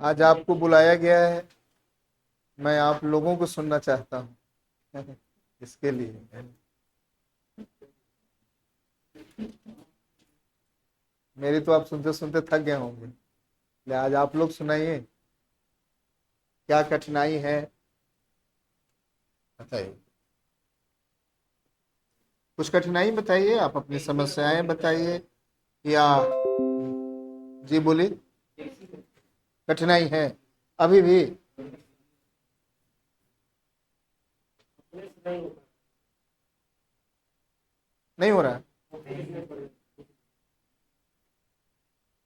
आज आपको बुलाया गया है, मैं आप लोगों को सुनना चाहता हूँ। इसके लिए मेरी तो आप सुनते सुनते थक गए होंगे, ले आज आप लोग सुनाइए, क्या कठिनाई है बताइए। कुछ कठिनाई बताइए, आप अपनी समस्याएं बताइए, या जी बोलिए। कठिनाई है अभी भी? नहीं हो रहा?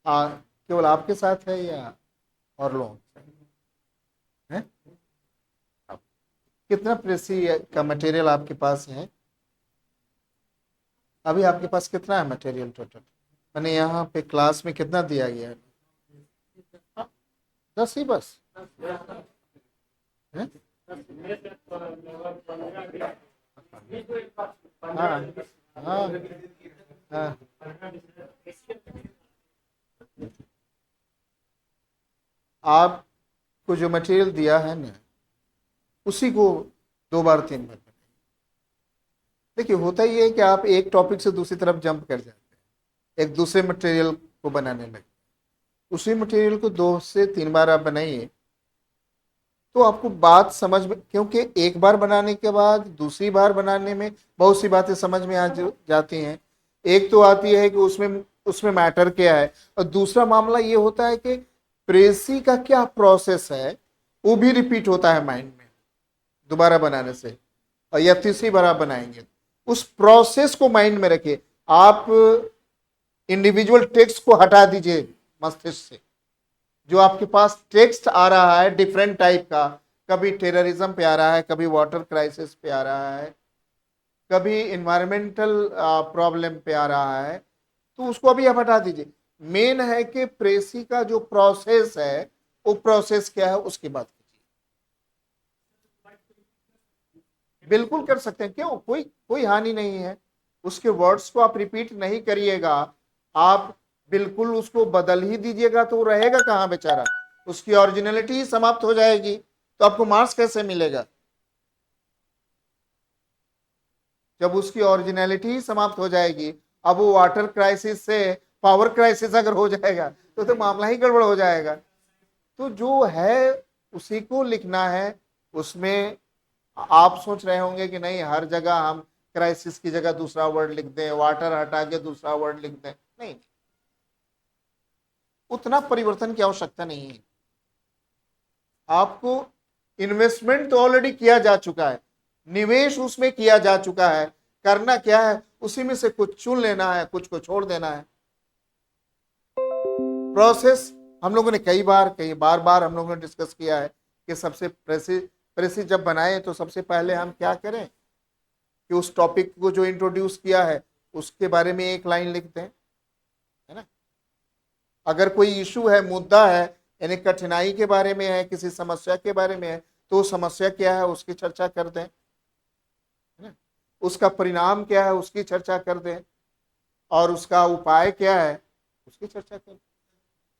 केवल आपके साथ है या और लोग हैं? कितना प्रेसी का मटेरियल आपके पास है? अभी आपके पास कितना है मटेरियल टोटल? मैंने यहाँ पे क्लास में कितना दिया गया है? हाँ, 10 ही बस है? हाँ हाँ हाँ। आपको जो मटेरियल दिया है ना, उसी को 2 बार 3 बार देखिए। होता ही है कि आप एक टॉपिक से दूसरी तरफ जंप कर जाते हैं, एक दूसरे मटेरियल को बनाने लगे। उसी मटेरियल को 2 से 3 बार आप बनाइए, तो आपको बात समझ में, क्योंकि एक बार बनाने के बाद दूसरी बार बनाने में बहुत सी बातें समझ में जाती हैं। एक तो आती है कि उसमें उसमें मैटर क्या है, और दूसरा मामला ये होता है कि प्रेसी का क्या प्रोसेस है, वो भी रिपीट होता है माइंड में दोबारा बनाने से। और या तीसरी बार आप बनाएंगे, उस प्रोसेस को माइंड में रखिए। आप इंडिविजुअल टेक्स्ट को हटा दीजिए मस्तिष्क से। जो आपके पास टेक्स्ट आ रहा है डिफरेंट टाइप का, कभी टेररिज्म पे आ रहा है, कभी वाटर क्राइसिस पे आ रहा है, कभी इन्वायरमेंटल प्रॉब्लम पे आ रहा है, तो उसको अभी आप हटा दीजिए। मेन है कि प्रेसी का जो प्रोसेस है, वो प्रोसेस क्या है उसकी बात कीजिए। बिल्कुल कर सकते हैं, क्यों, कोई कोई हानि नहीं है। उसके वर्ड्स को आप रिपीट नहीं करिएगा, आप बिल्कुल उसको बदल ही दीजिएगा, तो वो रहेगा कहाँ बेचारा? उसकी ओरिजिनलिटी ही समाप्त हो जाएगी, तो आपको मार्क्स कैसे मिलेगा? जब उसकी ओरिजिनलिटी ही समाप्त हो जाएगी, अब वो वाटर क्राइसिस से पावर क्राइसिस अगर हो जाएगा, तो मामला ही गड़बड़ हो जाएगा। तो जो है उसी को लिखना है। उसमें आप सोच रहे होंगे कि नहीं, हर जगह हम क्राइसिस की जगह दूसरा वर्ड लिख दें, वाटर हटा के दूसरा वर्ड लिख दें, नहीं, उतना परिवर्तन की आवश्यकता नहीं है। आपको इन्वेस्टमेंट तो ऑलरेडी किया जा चुका है, निवेश उसमें किया जा चुका है। करना क्या है, उसी में से कुछ चुन लेना है, कुछ को छोड़ देना है। प्रोसेस हम लोगों ने कई बार बार हम लोगों ने डिस्कस किया है कि सबसे प्रेसी प्रेसी जब बनाए तो सबसे पहले हम क्या करें कि उस टॉपिक को जो इंट्रोड्यूस किया है उसके बारे में एक लाइन लिख दें, है ना। अगर कोई इशू है, मुद्दा है, यानी कठिनाई के बारे में है, किसी समस्या के बारे में है, तो समस्या क्या है उसकी चर्चा कर दें, है ना। उसका परिणाम क्या है उसकी चर्चा कर दें, और उसका उपाय क्या है उसकी चर्चा कर दें।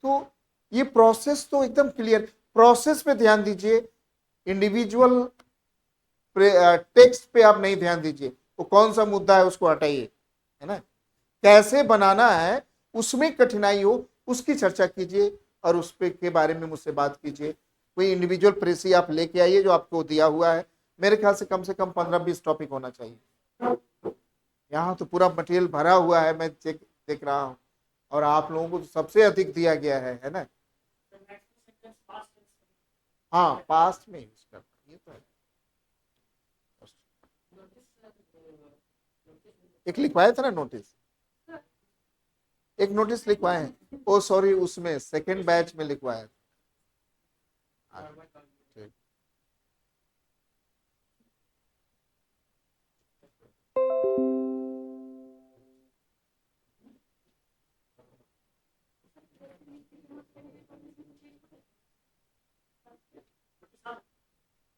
तो ये प्रोसेस तो एकदम क्लियर, प्रोसेस पे ध्यान दीजिए। इंडिविजुअल टेक्स्ट पे आप नहीं ध्यान दीजिए, वो कौन सा मुद्दा है उसको हटाइए, है ना। कैसे बनाना है, उसमें कठिनाई हो उसकी चर्चा कीजिए, और उस पे के बारे में मुझसे बात कीजिए। कोई इंडिविजुअल प्रेसी आप लेके आइए जो आपको दिया हुआ है। मेरे ख्याल से कम 15-20 टॉपिक होना चाहिए। यहाँ तो पूरा मटेरियल भरा हुआ है, मैं चेक देख रहा हूँ, और आप लोगों को तो सबसे अधिक दिया गया है ना। हाँ, पास्ट में यूज करना, ये तो है। एक लिखवाया था ना नोटिस, एक नोटिस लिखवाए हैं, ओ सॉरी, उसमें सेकंड बैच में लिखवाया था। हाँ, ठीक।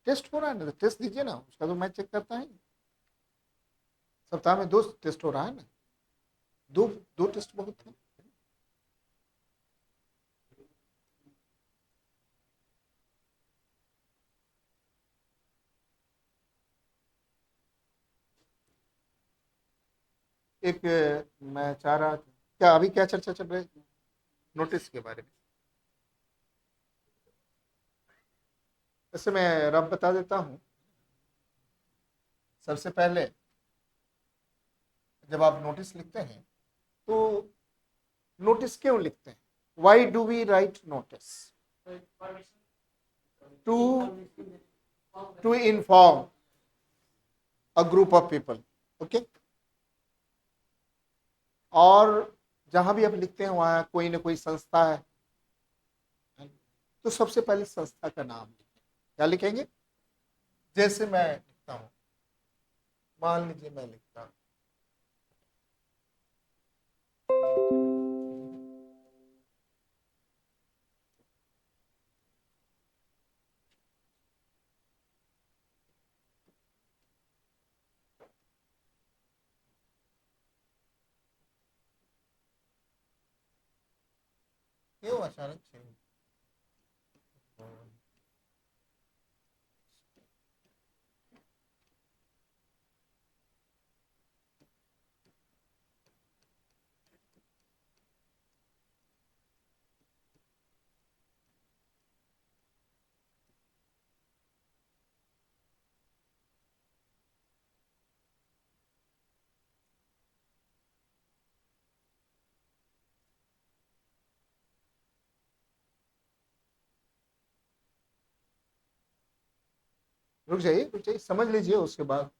टेस्ट हो रहा है ना, तो टेस्ट दीजिए ना, उसका तो मैं चेक करता है। सप्ताह में 2 टेस्ट हो रहा है ना, दो 2 टेस्ट बहुत है। एक मैं चाह रहा था, क्या अभी क्या चर्चा चल रही है नोटिस के बारे में? वैसे मैं रब बता देता हूँ। सबसे पहले जब आप नोटिस लिखते हैं तो नोटिस क्यों लिखते हैं? Why do we write notice? To to inform a group of people. Okay. और जहां भी आप लिखते हैं वहां कोई ना कोई संस्था है, तो सबसे पहले संस्था का नाम लिखें। क्या लिखेंगे? जैसे मैं लिखता हूं, मान लीजिए मैं लिखता हूं क्यों अचानक change? रुक जाइए, समझ लीजिए उसके बाद।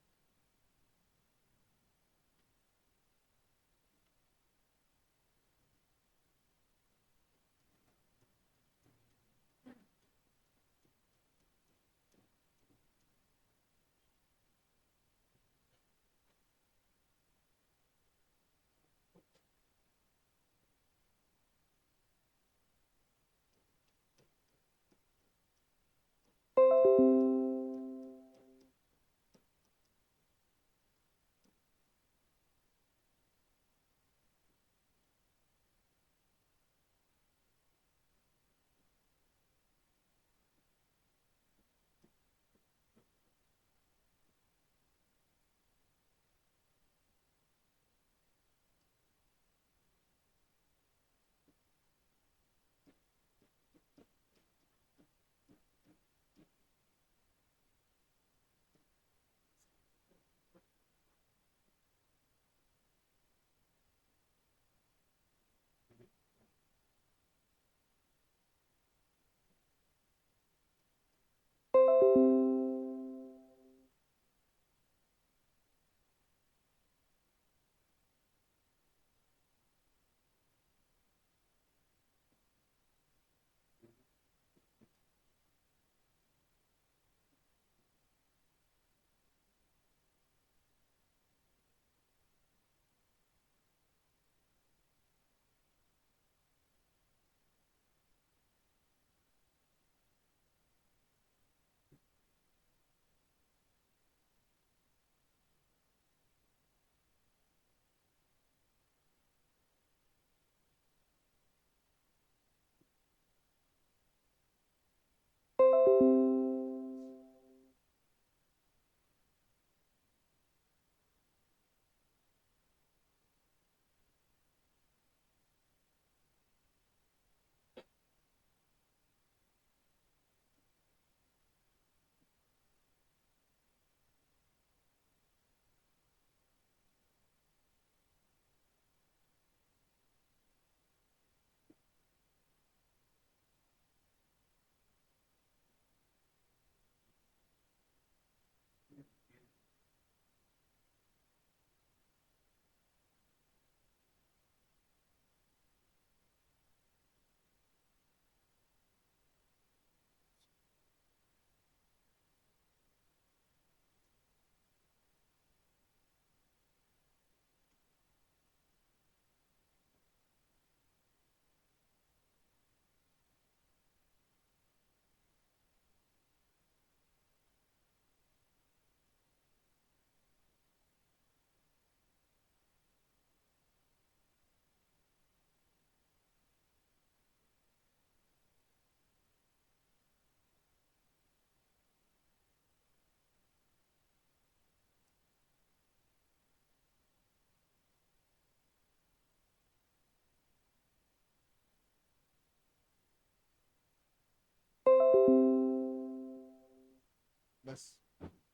बस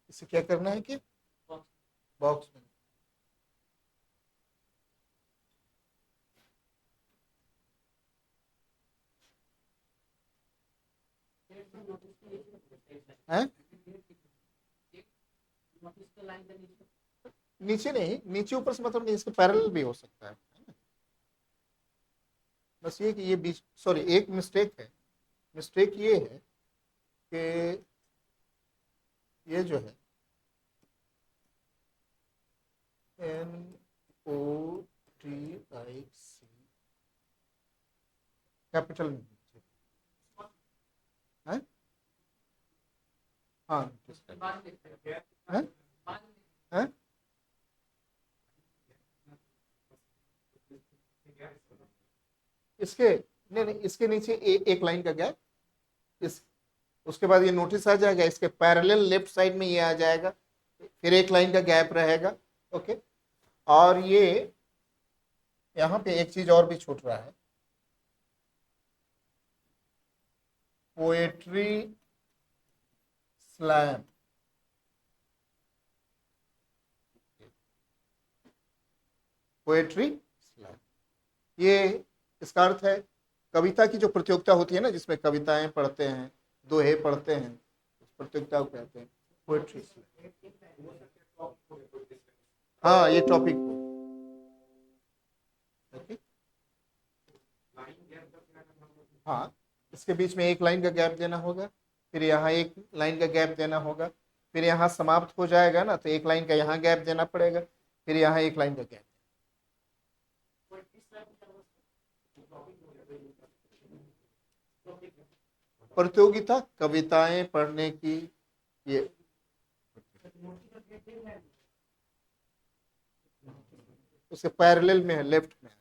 इसे क्या करना है कि बॉक्स में है, नीचे नहीं, नीचे ऊपर से मतलब नहीं, इसके पैरेलल भी हो सकता है ना? बस ये कि ये बीच, सॉरी एक मिस्टेक है, मिस्टेक ये है कि ये जो है NOTIC कैपिटल में है। हाँ है, है? इसके नहीं नहीं, इसके नीचे एक लाइन का गैप, इस उसके बाद ये नोटिस आ जाएगा, इसके पैरेलल लेफ्ट साइड में ये आ जाएगा, फिर एक लाइन का गैप रहेगा। ओके, और ये यहाँ पे एक चीज और भी छूट रहा है, पोएट्री स्लैम। पोएट्री स्लैम, ये इसका अर्थ है कविता की जो प्रतियोगिता होती है ना, जिसमें कविताएं पढ़ते हैं, दोहे पढ़ते हैं, उस प्रतियोगिता को कहते हैं पोएट्री स्लैम। हाँ ये टॉपिक को, ओके। हाँ, इसके बीच में एक लाइन का गैप देना होगा, फिर यहाँ एक लाइन का गैप देना होगा, फिर यहाँ समाप्त हो जाएगा ना, तो एक लाइन का यहाँ गैप देना पड़ेगा, फिर यहाँ एक लाइन का गैप। प्रतियोगिता कविताएं पढ़ने की, ये उसके पैरेलल में है, लेफ्ट में है।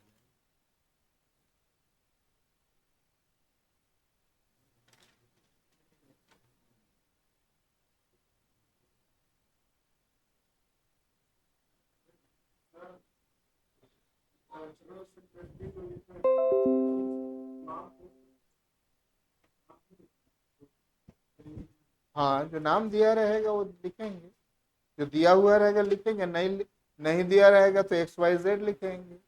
हाँ, जो नाम दिया रहेगा वो लिखेंगे, जो दिया हुआ रहेगा लिखेंगे, नहीं नहीं दिया रहेगा तो XYZ लिखेंगे।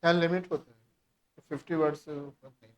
क्या लिमिट होता है, 50 वर्ड से ऊपर नहीं।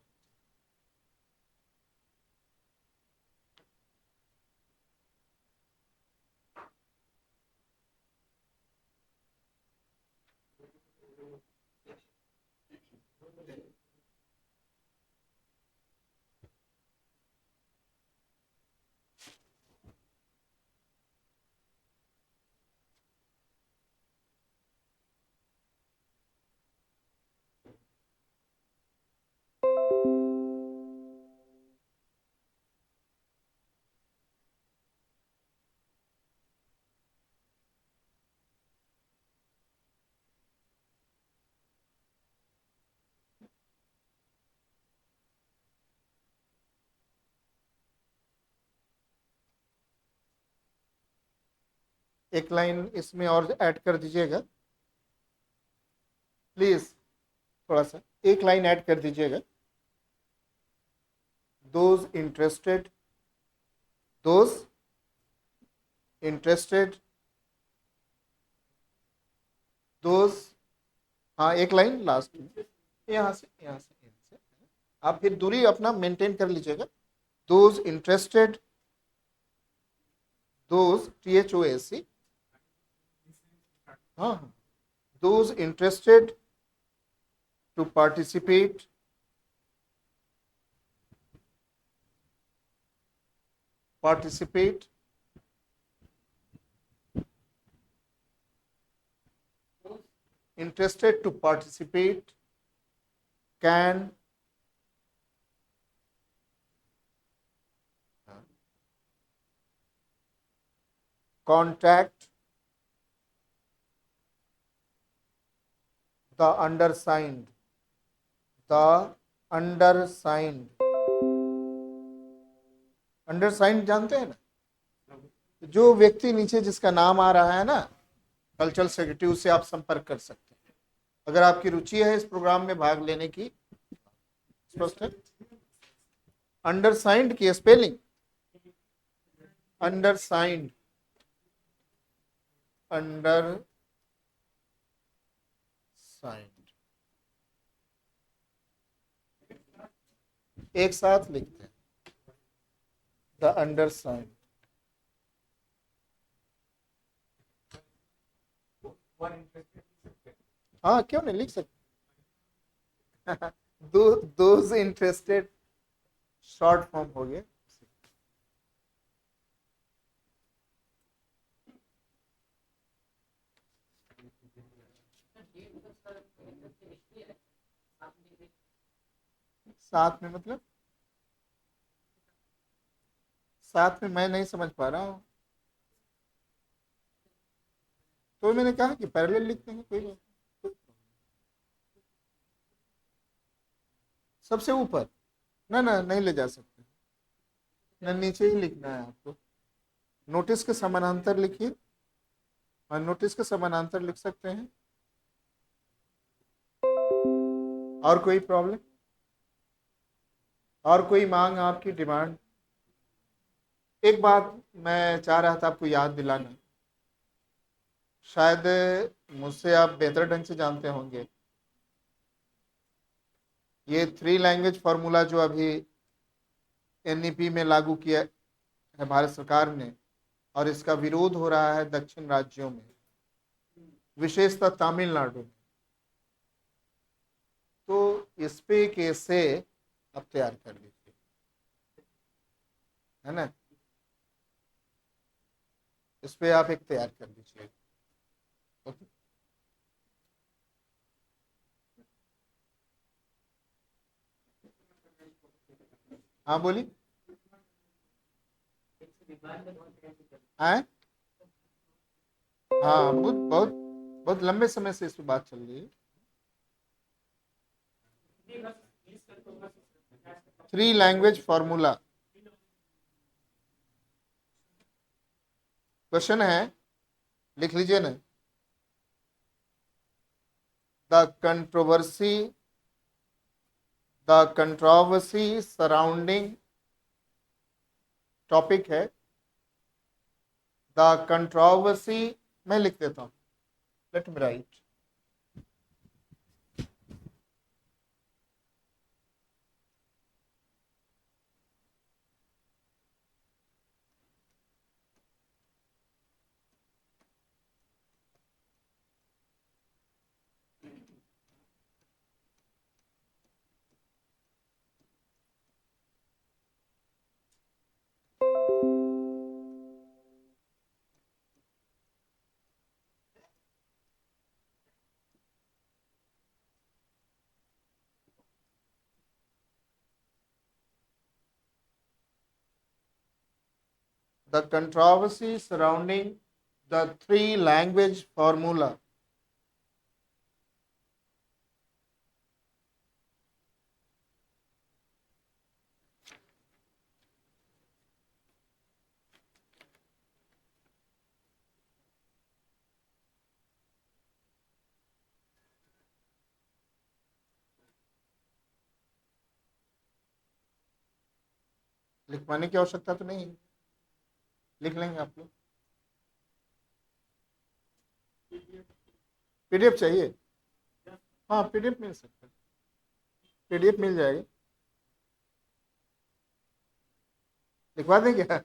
एक लाइन इसमें और ऐड कर दीजिएगा प्लीज, थोड़ा सा एक लाइन ऐड कर दीजिएगा। Those interested, those interested, those, हाँ एक लाइन लास्ट में, यहाँ से यहाँ से यहाँ से, आप फिर दूरी अपना मेंटेन कर लीजिएगा। दोज इंटरेस्टेड, दोज THOAC, हाँ हाँ, those interested to participate, participate interested to participate can contact the undersigned, the undersigned, अंडरसाइंड जानते हैं ना, जो व्यक्ति नीचे जिसका नाम आ रहा है ना, कल्चरल सेक्रेटरी, उससे आप संपर्क कर सकते हैं अगर आपकी रुचि है इस प्रोग्राम में भाग लेने की। स्पष्ट है? अंडरसाइंड की स्पेलिंग, अंडरसाइंड, अंडर साइंड, एक साथ लिखते हैं, द अंडरसाइंड। हाँ क्यों नहीं लिख सकते। दोज इंटरेस्टेड शॉर्ट फॉर्म हो गया। साथ में मतलब, साथ में मैं नहीं समझ पा रहा हूँ, तो मैंने कहा कि पैरेलल लिखते हैं, कोई बात नहीं। सबसे ऊपर ना ना नहीं ले जा सकते ना, नीचे ही लिखना है आपको, नोटिस के समानांतर लिखिए, और नोटिस के समानांतर लिख सकते हैं। और कोई प्रॉब्लम, और कोई मांग, आपकी डिमांड? एक बात मैं चाह रहा था आपको याद दिलाना, शायद मुझसे आप बेहतर ढंग से जानते होंगे, ये 3 लैंग्वेज फार्मूला जो अभी NEP में लागू किया है भारत सरकार ने, और इसका विरोध हो रहा है दक्षिण राज्यों में, विशेषतः तमिलनाडु में, तो इस पे एक ऐसे आप तैयार कर लीजिए, है ना, इस पे आप एक तैयार कर लीजिए। ओके, हाँ बोलिए। आए, हाँ बहुत बहुत बहुत लंबे समय से इस पे बात चल रही है। 3 लैंग्वेज फार्मूला, क्वेश्चन है, लिख लीजिए ना। The controversy, the controversy surrounding, topic है द कंट्रोवर्सी, मैं लिख देता हूं, let me right. The controversy surrounding the 3 language formula. लिखवाने की आवश्यकता तो नहीं है, लिख लेंगे आप लोग। पीडीएफ चाहिए? हाँ पीडीएफ मिल सकता है, पीडीएफ मिल जाएगी, लिखवा दें क्या?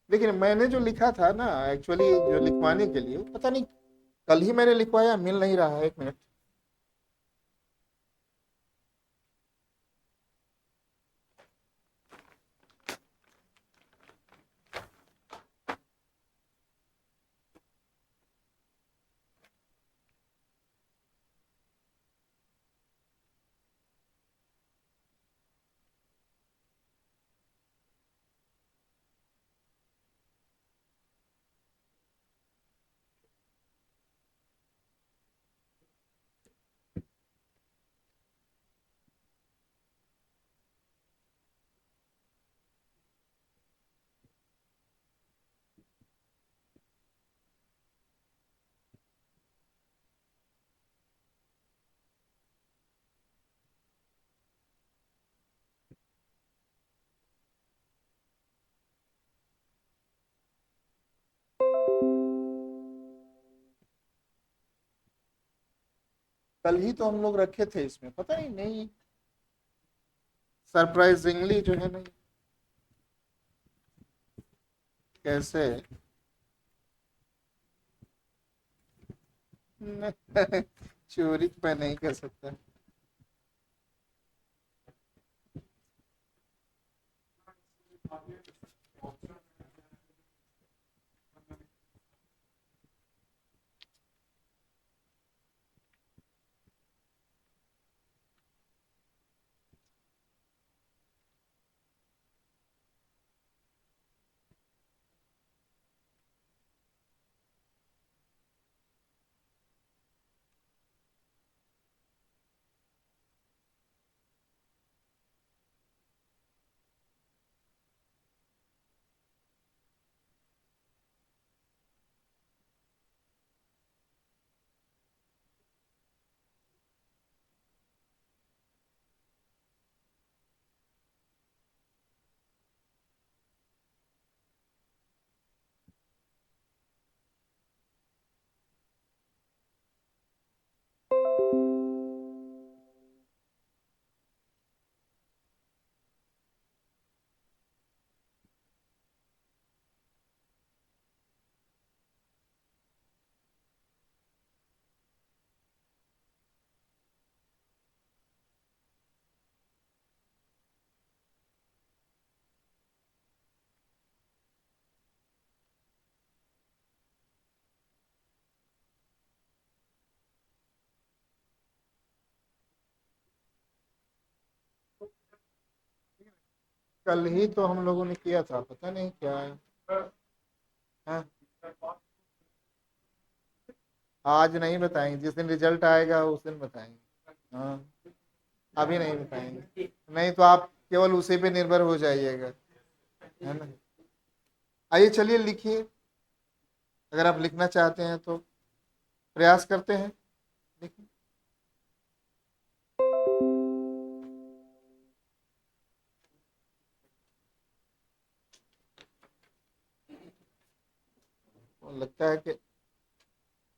लेकिन मैंने जो लिखा था ना, एक्चुअली जो लिखवाने के लिए, पता नहीं कल ही मैंने लिखवाया, मिल नहीं रहा है, एक मिनट। कल ही तो हम लोग रखे थे इसमें, पता नहीं नहीं, सरप्राइजिंगली जो है ना, कैसे चोरी तो मैं नहीं कर सकता। कल ही तो हम लोगों ने किया था, पता नहीं क्या है। हाँ? आज नहीं बताएंगे, जिस दिन रिजल्ट आएगा उस दिन बताएंगे। हाँ, अभी नहीं बताएंगे, नहीं तो आप केवल उसी पे निर्भर हो जाइएगा, है ना। आइए चलिए लिखिए, अगर आप लिखना चाहते हैं तो प्रयास करते हैं, लिखिए।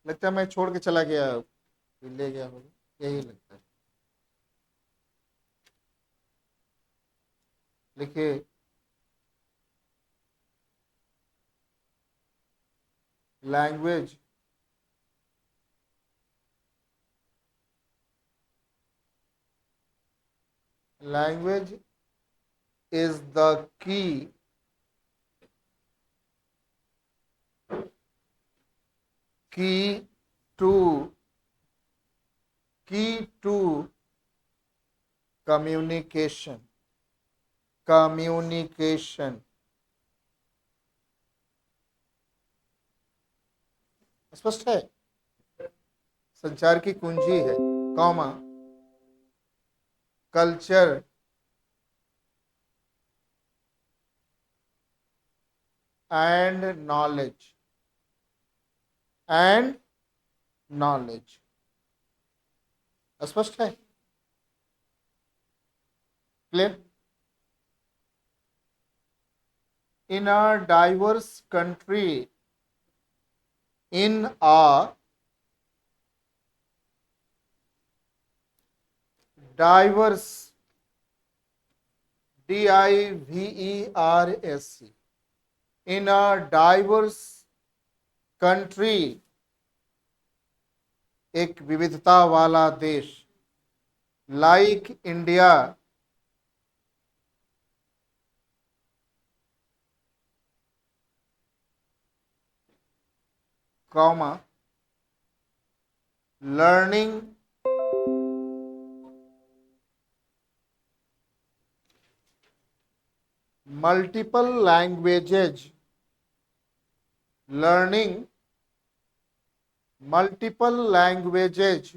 लगता है मैं छोड़ के चला गया, ले गया होगा, यही लगता है। लिखिए, language language is the key to key to communication communication स्पष्ट है, संचार की कुंजी है, comma, culture and knowledge and knowledge. स्पष्ट है, clear. in a diverse country, in a diverse, diverse, in a diverse country, एक विविधता वाला देश, like India, comma, learning multiple languages, learning multiple languages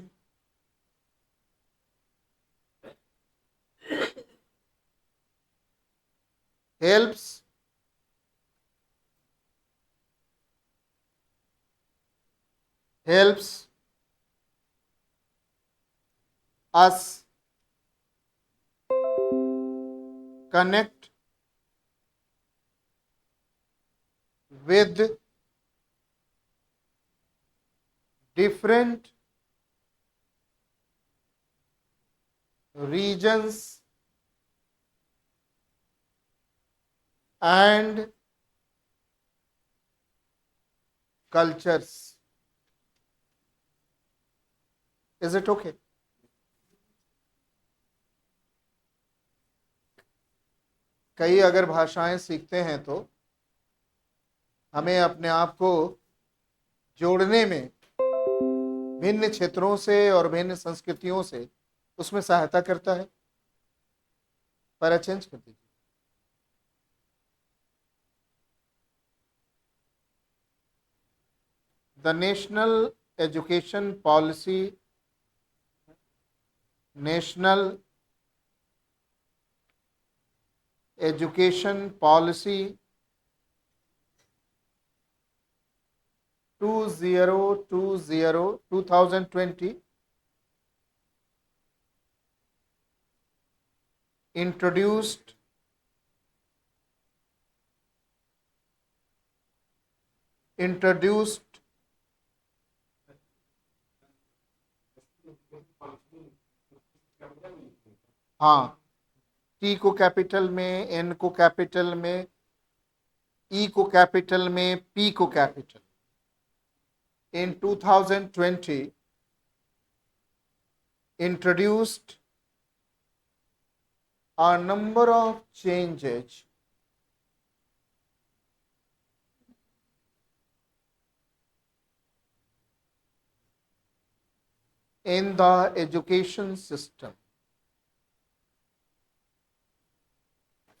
helps us connect with different regions and cultures. Is it okay? कई अगर भाषाएं सीखते हैं तो हमें अपने आप को जोड़ने में भिन्न क्षेत्रों से और भिन्न संस्कृतियों से उसमें सहायता करता है। पैरा चेंज कर दीजिए। The national education policy 2020 introduced हाँ, टी को कैपिटल में, एन को कैपिटल में, ई को कैपिटल में, पी को capital. In 2020 introduced a number of changes in the education system.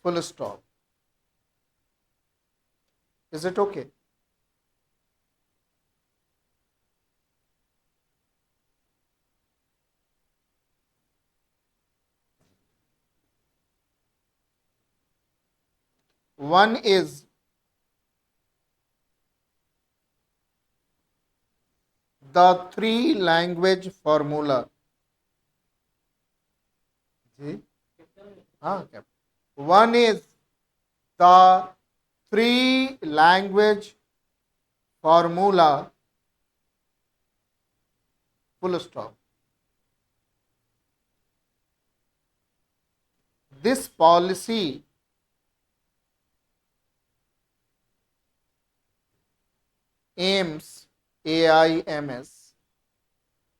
Full stop. Is it okay? One is the three language formula. जी हाँ क्या? One is the three language formula. Full stop. This policy aims, AIMS,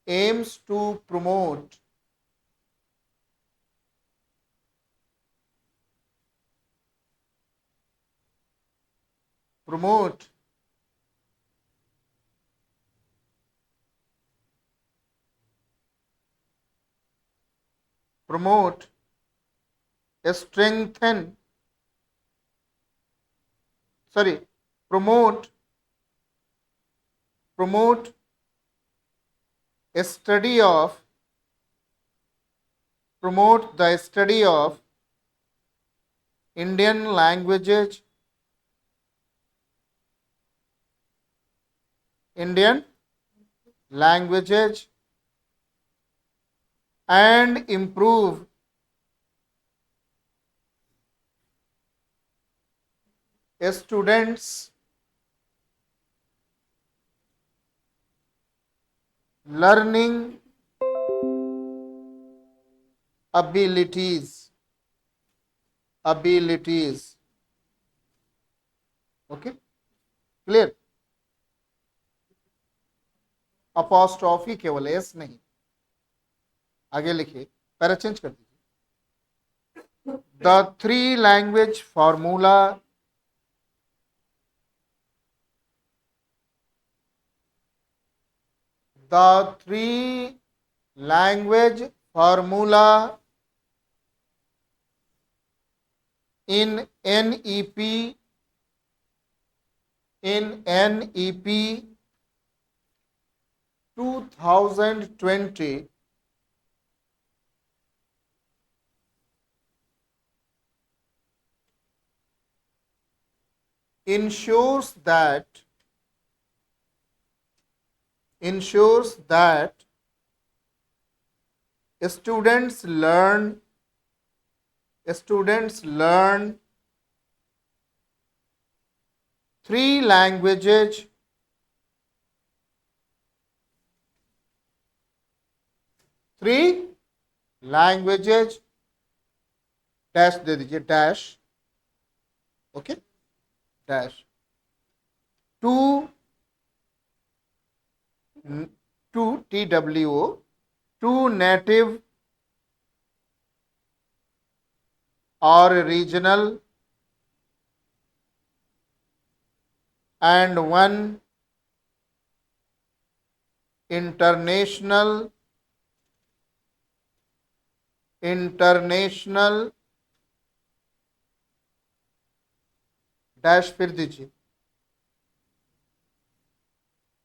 aims to promote strengthen, promote a study of, promote the study of Indian languages, and improve students learning abilities. Okay, clear. Apostrophe केवल, S नहीं। आगे लिखिए, para change कर दीजिए। The three language formula the three language formula in NEP 2020 ensures that students learn three languages dash दे दीजिए, dash, okay, dash two TWO two native or regional and one international dash फिर दीजिए,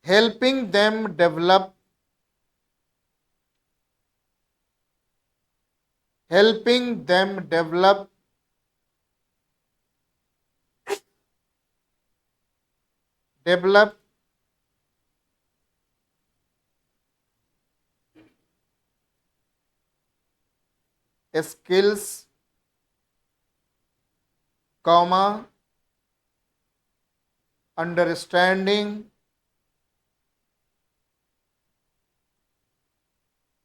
helping them develop skills, comma, understanding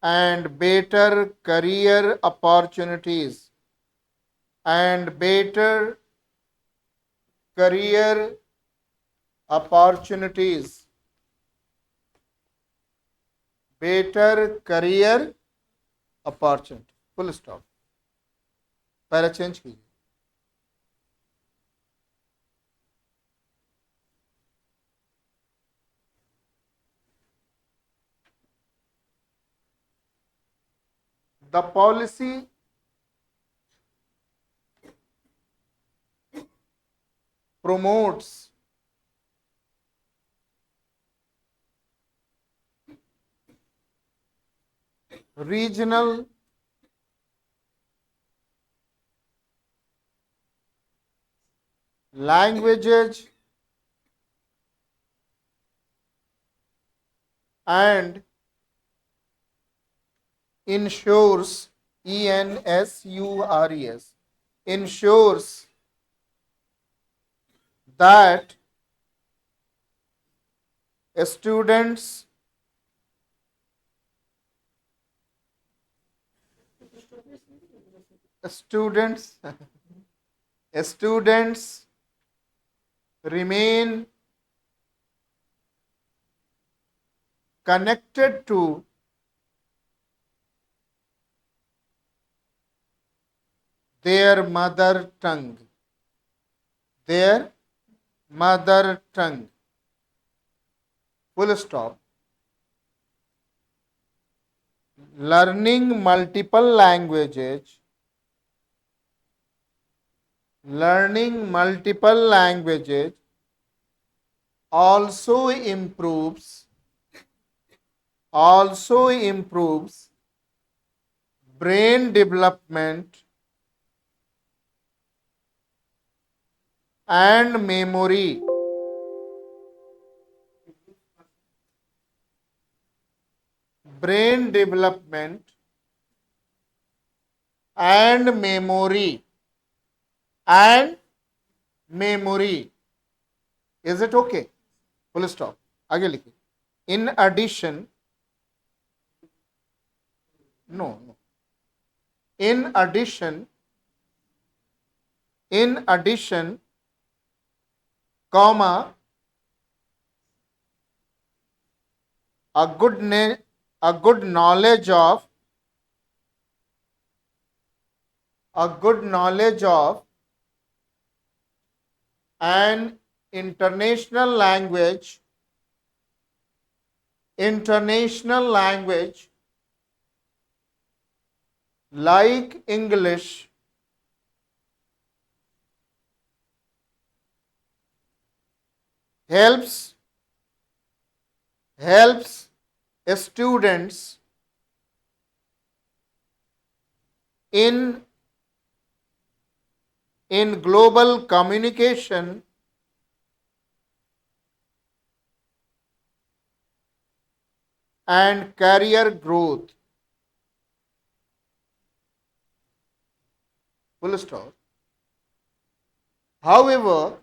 and better career opportunities full stop. Para change कीजिए। The policy promotes regional languages and ensures ensures that students remain connected to their mother tongue. Full stop. Learning multiple languages also improves brain development and memory. Brain development and memory and memory. Is it okay? Full stop. आगे लिखिए. In addition, no no, in addition, in addition, comma, a a good knowledge of, a good knowledge of an international language, international language like English helps students in global communication and career growth. Full stop. However,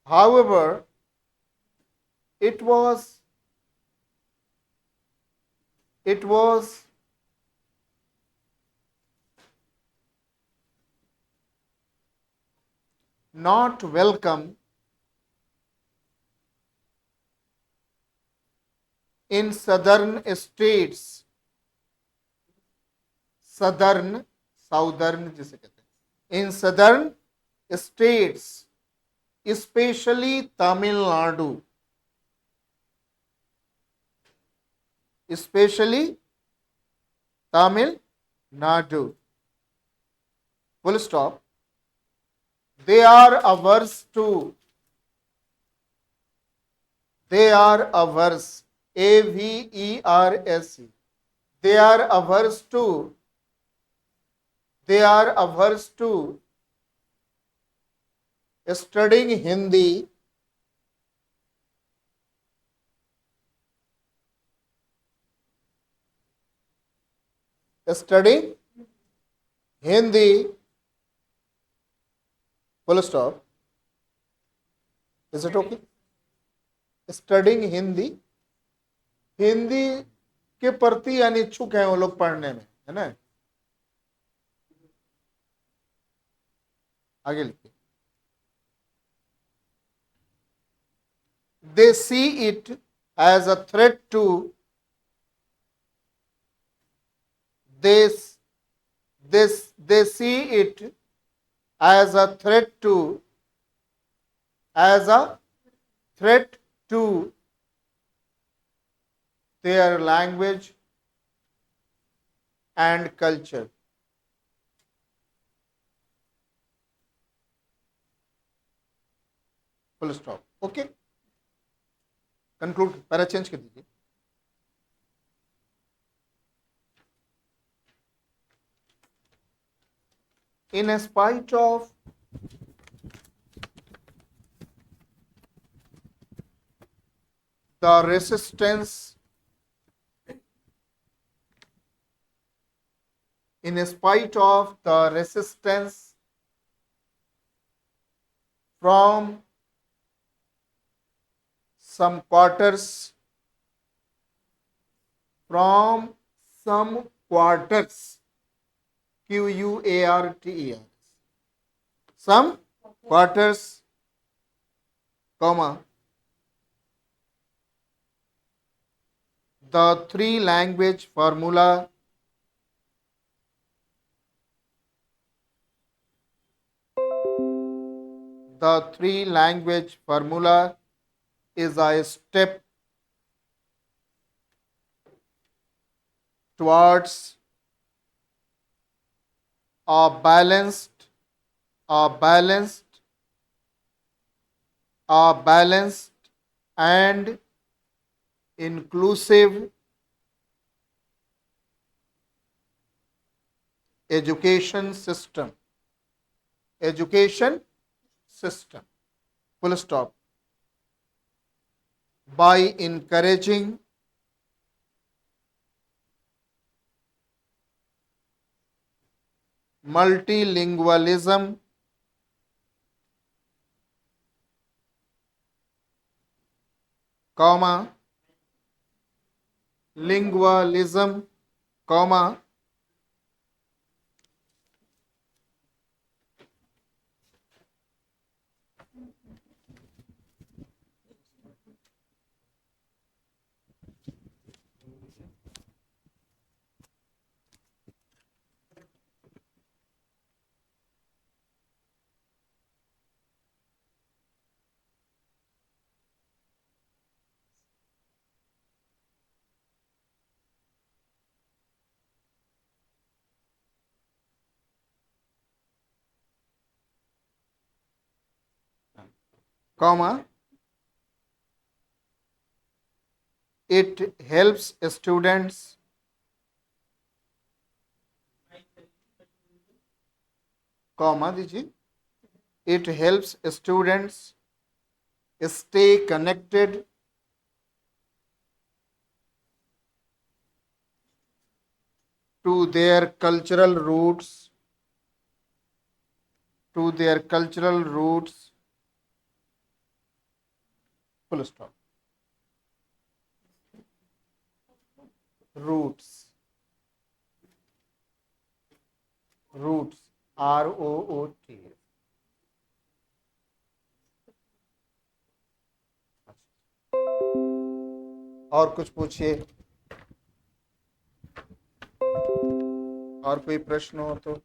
however, it was not welcome in southern states, southern, southern जिसे कहते हैं, in southern states, especially Tamil Nadu, especially Tamil Nadu. Full stop. They are averse to, they are averse, AVERSE. They are averse to, they are averse to studying Hindi, studying Hindi, full stop. Is it okay? Studying Hindi, Hindi के प्रति अनिच्छुक हैं वो लोग पढ़ने में, है ना. आगे लिखिए. They see it as a threat to, this they see it as a threat to, as a threat to their language and culture. Full stop. Okay. Conclude. Para change कर दीजिए. In spite of the resistance, in spite of the resistance from some quarters, from some quarters, QUARTERS, some quarters, comma, the three language formula, the three language formula is a step towards a balanced, and inclusive education system. Education system. Full stop. By encouraging multilingualism, comma lingualism, comma comma it helps students, comma दीजिए, it helps students stay connected to their cultural roots, to their cultural roots, full stop, roots, roots, ROOT। और कुछ पूछिए, और कोई प्रश्न हो तो।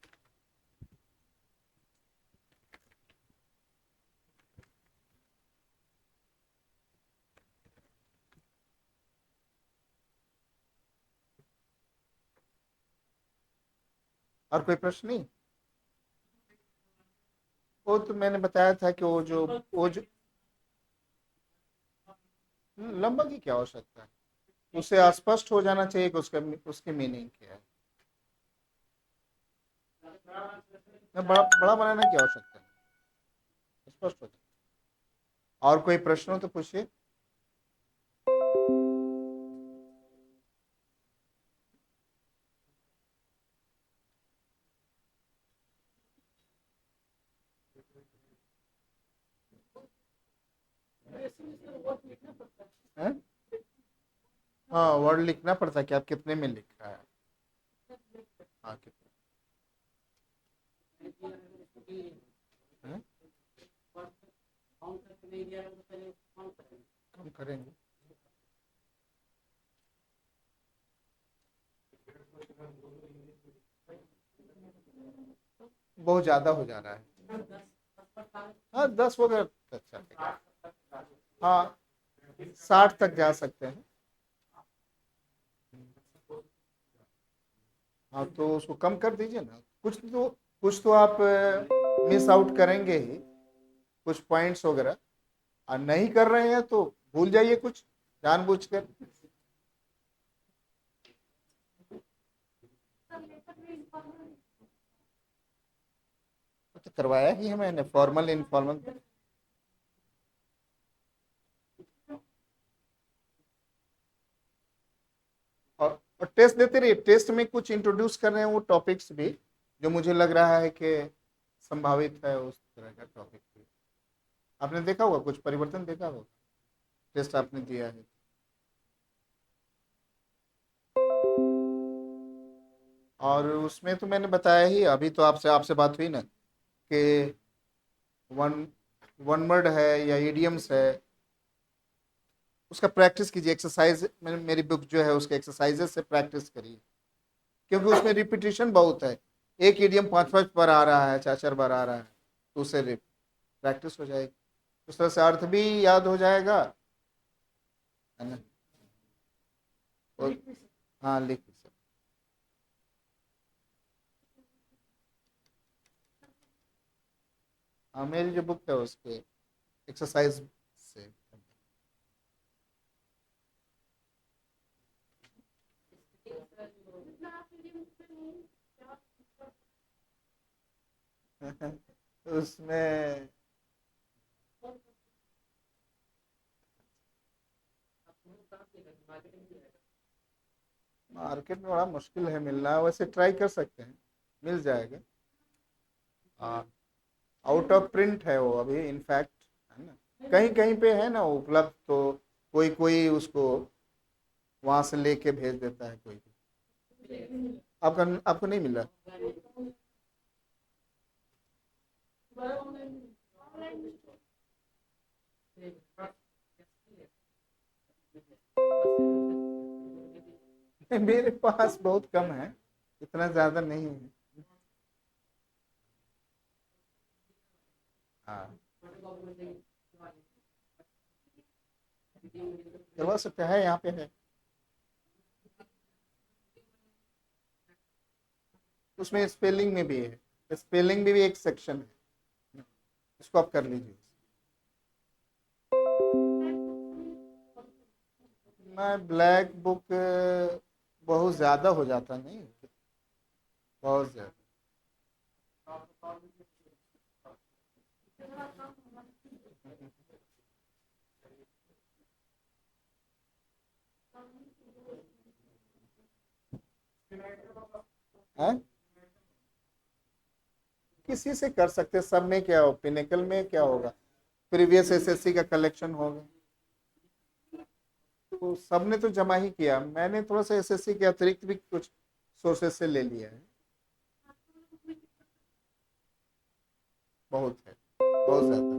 और कोई प्रश्न नहीं? वो तो मैंने बताया था कि वो जो लंबा की क्या आवश्यकता है, उसे अस्पष्ट हो जाना चाहिए कि उसका उसकी मीनिंग क्या है। बड़ा बड़ा बनाने की आवश्यकता है, स्पष्ट हो जाए। और कोई प्रश्न हो तो पूछिए। हैं? हाँ, वर्ड लिखना पड़ता है कि आप कितने में लिख रहा है। हाँ, कितने हैं? कम करेंगे। बहुत ज्यादा हो जा रहा है। हाँ, 10 वगैरह तो अच्छा है। हाँ, 60 तक जा सकते हैं। हाँ, तो उसको कम कर दीजिए ना, कुछ तो आप मिस आउट करेंगे ही, कुछ पॉइंट्स वगैरह। और नहीं कर रहे हैं तो भूल जाइए कुछ जानबूझकर। तो करवाया ही है मैंने, फॉर्मल इनफॉर्मल। और टेस्ट देते रहिए, टेस्ट में कुछ इंट्रोड्यूस कर रहे हैं वो टॉपिक्स भी, जो मुझे लग रहा है कि संभावित है उस तरह का टॉपिक भी। आपने देखा होगा, कुछ परिवर्तन देखा होगा, टेस्ट आपने दिया है। और उसमें तो मैंने बताया ही, अभी तो आपसे आपसे बात हुई ना कि वन वन वर्ड है या इडियम्स है, उसका प्रैक्टिस कीजिए, एक्सरसाइज मेरी बुक जो है उसके एक्सरसाइजेस से प्रैक्टिस करिए, क्योंकि उसमें रिपीटिशन बहुत है। एक इडियम 5 5 बार आ रहा है, 4 4 बार आ रहा है, तो उससे प्रैक्टिस हो जाएगी, उस तरह से अर्थ भी याद हो जाएगा, है ना। और हाँ, लिख भी सकते। हाँ, मेरी जो बुक है उसके एक्सरसाइज से। उसमें मार्केट में बड़ा मुश्किल है मिलना, वैसे ट्राई कर सकते हैं, मिल जाएगा। आउट ऑफ प्रिंट है वो अभी इनफैक्ट, है ना, कहीं कहीं पे है ना उपलब्ध, तो कोई कोई उसको वहां से लेके भेज देता है कोई। आपका आपको नहीं मिला? मेरे पास बहुत कम है, इतना ज्यादा नहीं है। हाँ, करवा सकते हैं, यहाँ पे है। उसमें स्पेलिंग में भी है, स्पेलिंग में भी एक सेक्शन है, इसको आप कर लीजिए। मैं ब्लैक बुक बहुत ज्यादा हो जाता नहीं, बहुत ज्यादा। है, किसी से कर सकते हैं, सब में क्या हो, पिनेकल में क्या होगा, प्रीवियस एसएससी का कलेक्शन होगा, तो सबने तो जमा ही किया, मैंने थोड़ा सा एसएससी के अतिरिक्त भी कुछ सोर्सेस से ले लिया है। बहुत है, बहुत ज्यादा,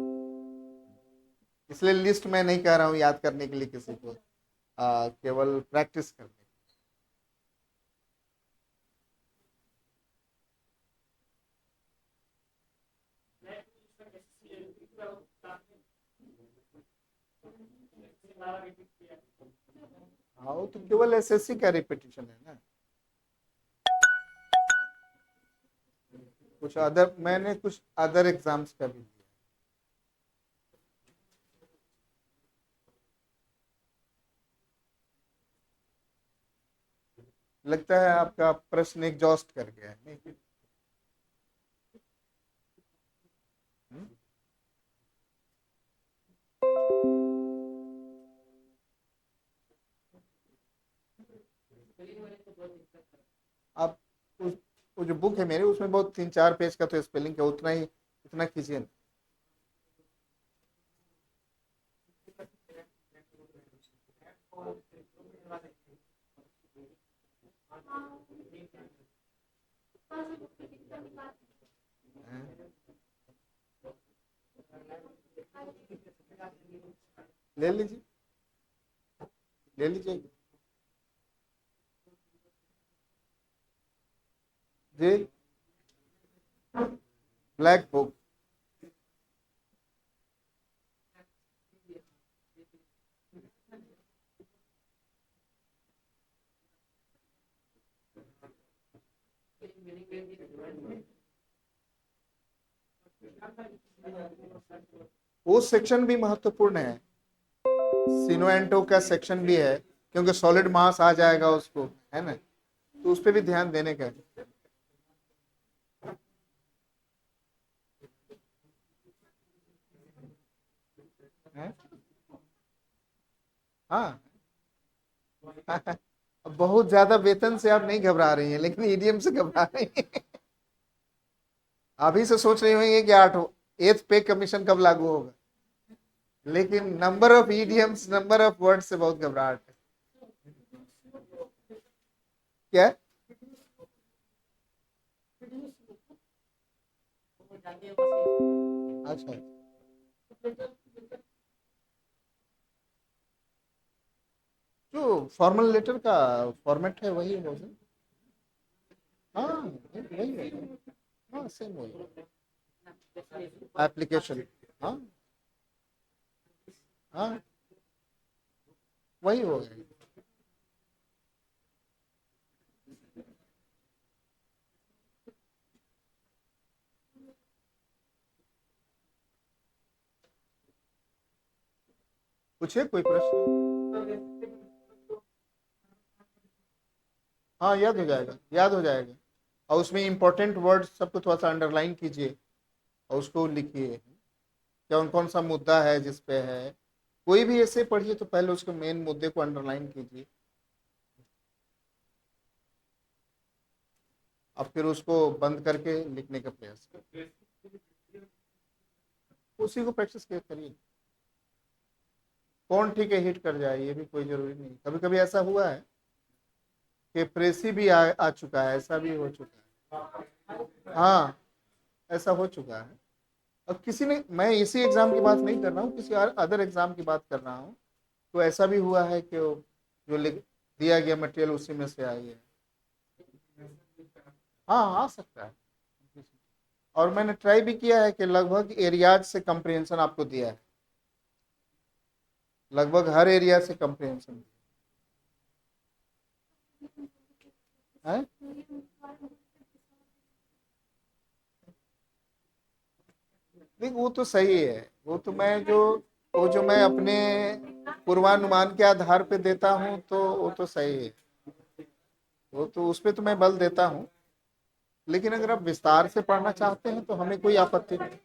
इसलिए लिस्ट मैं नहीं कह रहा हूँ याद करने के लिए किसी को, केवल प्रैक्टिस करने। हाँ, वो तो केवल एसएससी का रिपीटिशन है ना, कुछ अदर, मैंने कुछ अदर एग्जाम्स का भी दिया। लगता है आपका प्रश्न एग्जॉस्ट कर गया है नहीं? हम्म? आप उस, वो जो बुक है मेरी, उसमें बहुत 3-4 पेज का तो स्पेलिंग है, उतना ही, उतना कीजिए ना। ले लीजिए, ले लीजिए जी, ब्लैक बुक। वो सेक्शन भी महत्वपूर्ण है, सिनोएंटो का सेक्शन भी है, क्योंकि सॉलिड मास आ जाएगा उसको, है ना, तो उस पर भी ध्यान देने का है। हाँ। बहुत ज्यादा वेतन से आप नहीं घबरा रही हैं, लेकिन ईडीएम से घबरा रही हैं। अभी से सोच रही होंगे कि आठ एथ पे कमीशन कब लागू होगा, लेकिन number of EDMs, number of word से बहुत घबराहट है। क्या? अच्छा, जो फॉर्मल लेटर का फॉर्मेट है वही है। हाँ, वही है। हाँ, सेम वही एप्लीकेशन। हाँ, हाँ, वही हो गया। पूछिए कोई प्रश्न। हाँ, याद हो जाएगा, याद हो जाएगा। और उसमें इंपॉर्टेंट वर्ड सबको थोड़ा सा अंडरलाइन कीजिए, और उसको लिखिए, कौन कौन सा मुद्दा है जिस पे है। कोई भी ऐसे पढ़िए तो पहले उसके मेन मुद्दे को अंडरलाइन कीजिए, और फिर उसको बंद करके लिखने का प्रयास करिए। उसी को प्रैक्टिस करिए। कौन ठीक है हिट कर जाए ये भी कोई जरूरी नहीं। कभी कभी ऐसा हुआ है कि प्रेसी भी आ चुका है, ऐसा भी हो चुका है। हाँ, ऐसा हो चुका है। अब किसी ने, मैं इसी एग्जाम की बात नहीं कर रहा हूँ, किसी अदर एग्जाम की बात कर रहा हूँ, तो ऐसा भी हुआ है कि जो लिख दिया गया मटेरियल उसी में से आई है। हाँ, आ सकता है। और मैंने ट्राई भी किया है कि लगभग एरियाज से कंप्रिहेंशन आपको दिया है, लगभग हर एरिया से कंप्रिहेंशन है। देख वो तो सही है, वो जो मैं अपने पूर्वानुमान के आधार पे देता हूँ तो वो तो सही है, वो तो उस पे तो मैं बल देता हूँ। लेकिन अगर आप विस्तार से पढ़ना चाहते हैं तो हमें कोई आपत्ति नहीं।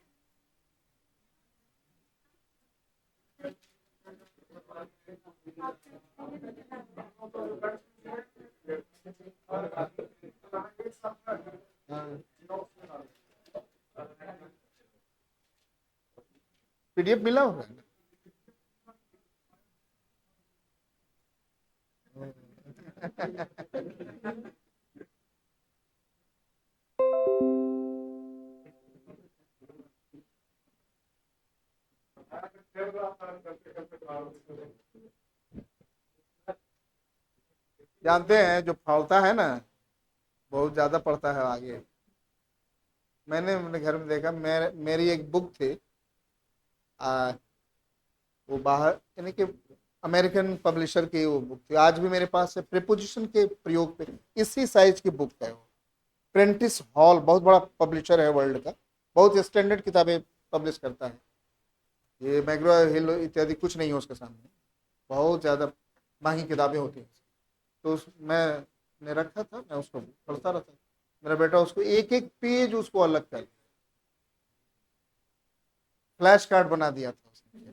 पीडीएफ मिला होगा ना? जानते हैं जो फावता है ना, बहुत ज्यादा पढ़ता है आगे। मैंने अपने घर में देखा, मेरी एक बुक थी, आ, वो बाहर यानी कि अमेरिकन पब्लिशर की वो बुक थी, आज भी मेरे पास है। प्रीपोजिशन के प्रयोग पे इसी साइज की बुक है वो। प्रेंटिस हॉल बहुत बड़ा पब्लिशर है वर्ल्ड का, बहुत स्टैंडर्ड किताबें पब्लिश करता है। ये मैग्रो हिल इत्यादि कुछ नहीं है उसके सामने, बहुत ज़्यादा महंगी किताबें होती हैं। तो मैंने रखा था, मैं उसको पढ़ता रहता। मेरा बेटा उसको एक एक पेज उसको अलग कर फ्लैश कार्ड बना दिया था उसने,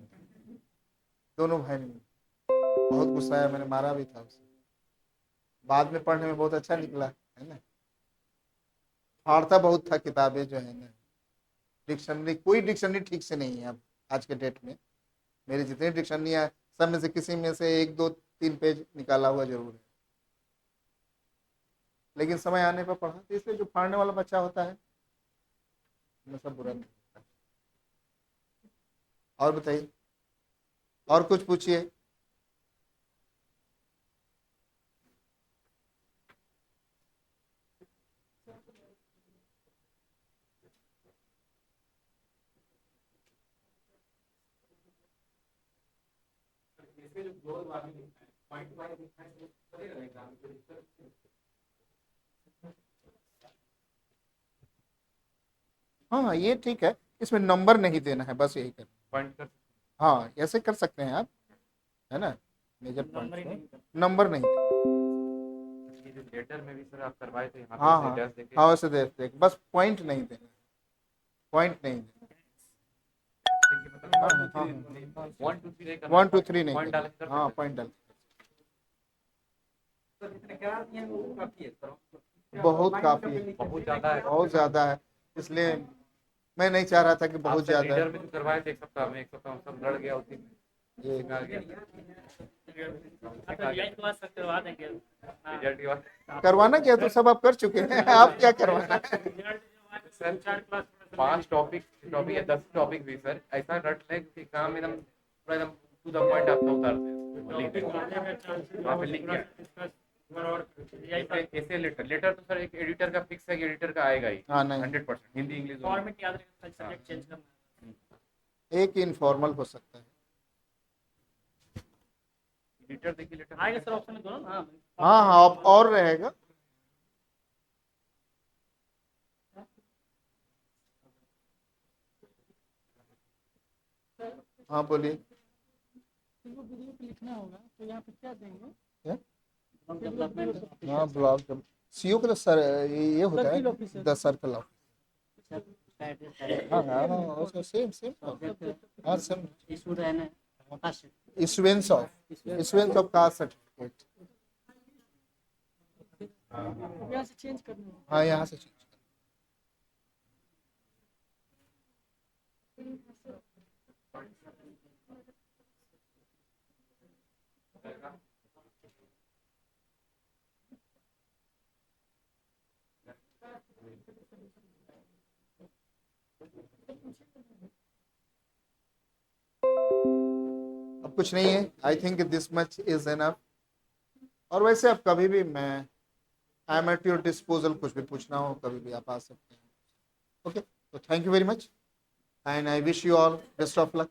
दोनों भाई ने। बहुत गुस्सा आया, मैंने मारा भी था उसे। बाद में पढ़ने में बहुत अच्छा निकला है ना। फाड़ता बहुत था किताबें जो है ना। डिक्शनरी, कोई डिक्शनरी ठीक से नहीं है अब आज के डेट में। मेरी जितनी डिक्शनरी है सब में से किसी में से एक दो तीन पेज निकाला हुआ जरूर है। लेकिन समय आने पर पढ़ा, तो इसलिए जो फाड़ने वाला बच्चा होता है मैं सब बुरा नहीं लगता। और बताइए, और कुछ पूछिए। हाँ हाँ, ये ठीक है, इसमें नंबर नहीं देना है, बस यही कर। पॉइंट कर, हाँ ऐसे कर सकते हैं आप, है ना। मेजर पॉइंट नंबर नहीं। ये जो लेटर में भी सर आप करवाए थे, हाँ हाँ हाँ, वैसे देख बस पॉइंट नहीं देना, पॉइंट नहीं देना। हाँ हाँ, 1 2 3 नहीं देना। हाँ पॉइंट डाल, बहुत काफी है, बहुत ज्यादा है, बहुत ज्यादा है। इसलिए मैं नहीं चाह रहा था कि बहुत ज्यादा लीडर में जो करवाए थे 1 सप्ताह में, 1 सप्ताह में सब लड़ गया उसी में, ये आ गया करवा देंगे। रिजल्ट की बात करवाना क्या, तो सब आप कर चुके हैं। आप क्या करवाना है सर। 5 टॉपिक टॉपिक या 10 टॉपिक भी सर ऐसा रट ले कि काम एकदम पूरा एकदम टू द पॉइंट आपका उतार दे, लिख दे वहाँ पे लिख गया। ऐसे लेटर लेटर तो सर एक एडिटर का फिक्स है कि एडिटर का आएगा ही। हाँ नहीं, 100% हिंदी इंग्लिश फॉर्मेट याद रखना, सब्जेक्ट चेंज करना। एक इनफॉर्मल हो सकता है एडिटर, देखिए लेटर आएगा सर ऑप्शन में दोनों। हाँ हाँ हाँ, और रहेगा। हाँ बोलिए। लिखना होगा तो यहाँ पे क्या देंगे? क्या? हाँ ब्लॉक सीओ का सर, ये होता है द सर्कल ऑफ। हाँ हाँ हाँ, उसका सेम सेम। हाँ same. Issuance of caste certificate. यहाँ से चेंज करना है। हाँ यहाँ से चेंज करना। अब कुछ नहीं है, I think this much is enough. और वैसे अब कभी भी मैं I am at your disposal, कुछ भी पूछना हो कभी भी आप आ सकते हैं। ओके, तो thank you very much and I wish you all best of luck.